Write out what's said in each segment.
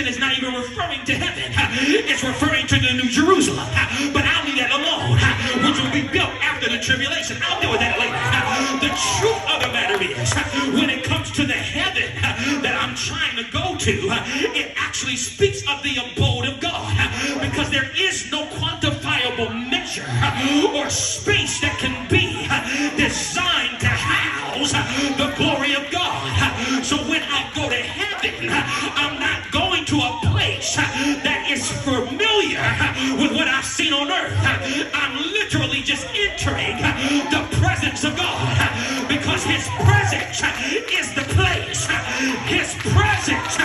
is not even referring to heaven. It's referring to the New Jerusalem. But I'll leave that alone, which will be built after the tribulation. I'll deal with that later. The truth of the matter is, when it comes to the heaven that I'm trying to go to, it actually speaks of the abode of God, because there is no quantifiable measure or space that can be designed to house the glory of God. So when I go to heaven, I'm not going to a place that is familiar with what I've seen on earth. I'm literally just entering the presence of God, because his presence is the place. His presence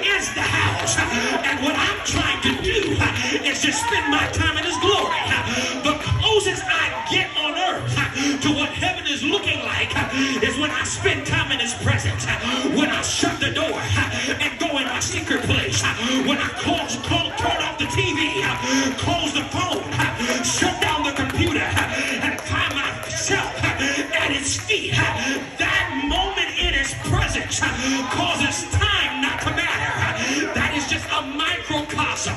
is the house. And what I'm trying to do is just spend my time in his glory. The closest I get on earth to what heaven is looking like is when I spend time in his presence. When I shut the door and go in my secret place. When I turn off the TV, close the phone, shut down the computer, and find myself at his feet. That moment in his presence causes time not to matter. That is just a microcosm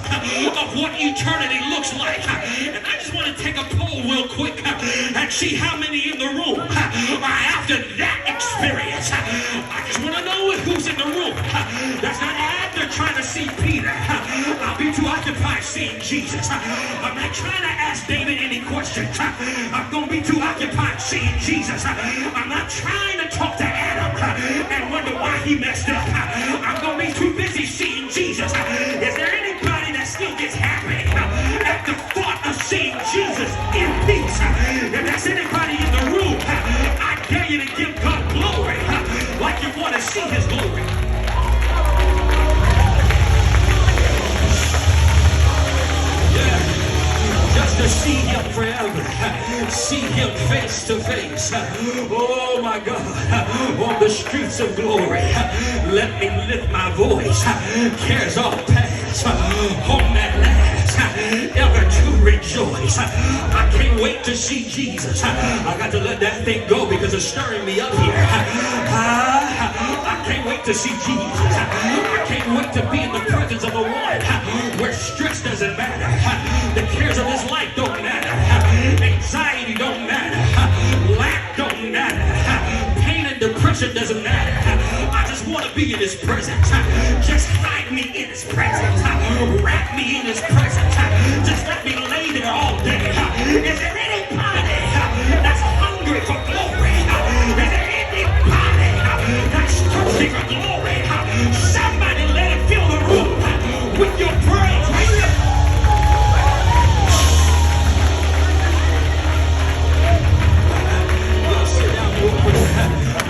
of what eternity looks like. And I just want to take a poll real quick and see how many in the room are after that experience. I just want to know who's in the room that's not after trying to see Peter. I'll be too occupied seeing Jesus. I'm not trying to ask David any questions. I'm going to be too occupied seeing Jesus. I'm not trying to talk to Adam and wonder why he messed up. I'm going to be too busy seeing Jesus. Is there anybody that still gets happy at the thought of seeing Jesus in peace? If there's anybody in the room, I dare you to give God glory like you want to see his glory. Just to see him forever, see him face to face. Oh my God, on the streets of glory, let me lift my voice. Cares all past, on that last, ever to rejoice. I can't wait to see Jesus. I got to let that thing go because it's stirring me up here. I can't wait to see Jesus. I can't wait to be in the presence of the one where stress doesn't matter. The cares of this life don't matter. Anxiety don't matter. Lack don't matter. Pain and depression doesn't matter. I just want to be in his presence. Just hide me in his presence. Wrap me in his presence. Just let me lay there all day. Is there anybody that's hungry for glory? Is there anybody that's thirsty for glory? Somebody let it fill the room with your praise.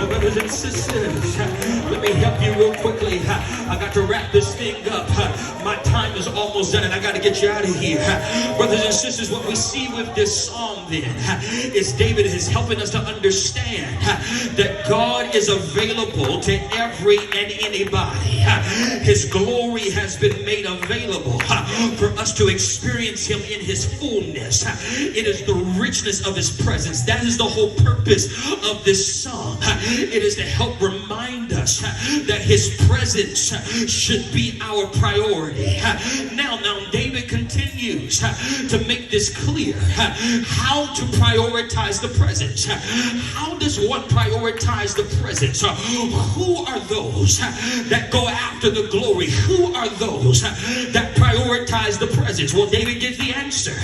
Brothers and sisters, let me help you real quickly. I got to wrap this thing up. My time is almost done and I got to get you out of here. Brothers and sisters, what we see with this psalm then is David is helping us to understand that God is available to every and anybody. His glory has been made available for us to experience him in his fullness. It is the richness of his presence. That is the whole purpose of this psalm. It is to help remind us that his presence should be our priority. Now David continues to make this clear. How to prioritize the presence. How does one prioritize the presence? Who are those that go after the glory? Who are those that prioritize the presence? Well, David gives the answer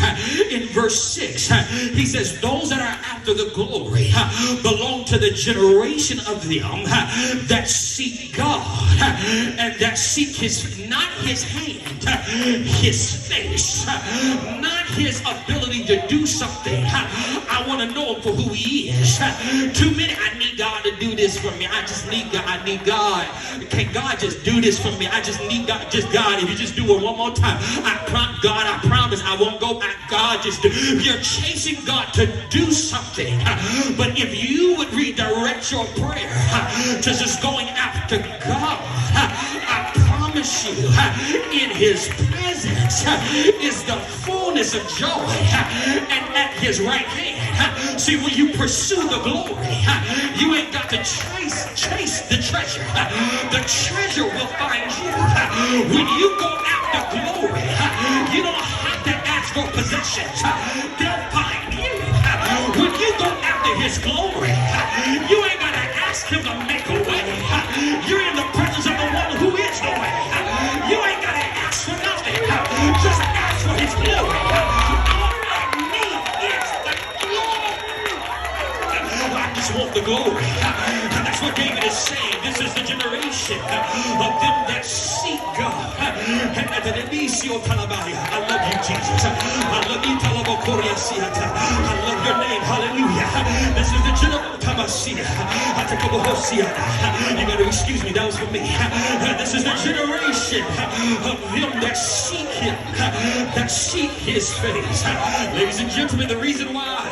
in verse 6. He says, those that are after the glory belong to the generation of them that seek God and that seek not his hand, his face, not his ability to do something. I want to know him for who he is. Too many, I need God to do this for me. I just need God. I need God. Can God just do this for me? I just need God. Just God, if you just do it one more time. God, I promise I won't go back. God, just do. You're chasing God to do something. But if you would redirect your prayer to just going after God, I promise you, in his presence is the fullness of joy, and at his right hand. See, when you pursue the glory, You ain't got to chase the treasure. The treasure will find you. When you go after glory, you don't have to ask for possessions. They'll find you. When you go after his glory, you ain't got to ask him to make a way. You're in the presence of the one who is the way. You ain't got to ask for nothing. Just ask for his glory. All I need is the glory. I just want the glory. And that's what David is saying. This is the generation of them that seek God. I love you, Jesus. I love you, I love your name. Hallelujah. This is the generation. You got to excuse me. That was for me. This is the generation of them that seek him, that seek his face. Ladies and gentlemen, the reason why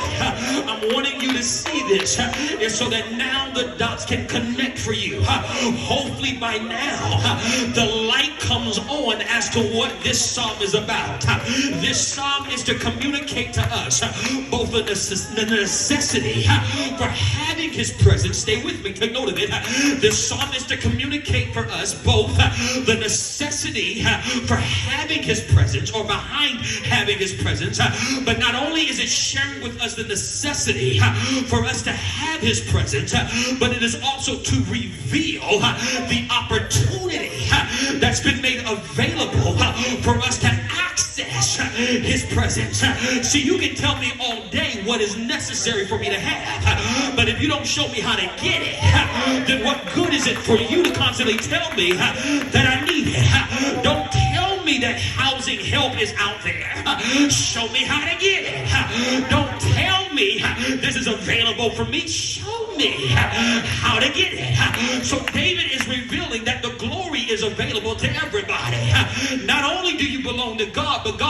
I'm wanting you to see this is so that now the dots can connect for you. Hopefully by now the light comes on as to what this psalm is about. This psalm is to communicate to us both the necessity for having his presence. Stay with me, take note of it. This psalm is to communicate for us both the necessity for having his presence, or behind having his presence, but not only is it sharing with us the necessity for us to have his presence, but it is also to reveal the opportunity that's been made available for us to access his presence. See, you can tell me all day what is necessary for me to have, but if you don't show me how to get it, then what good is it for you to constantly tell me that I need it? Don't tell me that housing help is out there. Show me how to get it. Don't tell me this is available for me. Show me how to get it. So David is revealing that the glory is available to everybody. Not only do you belong to God, but God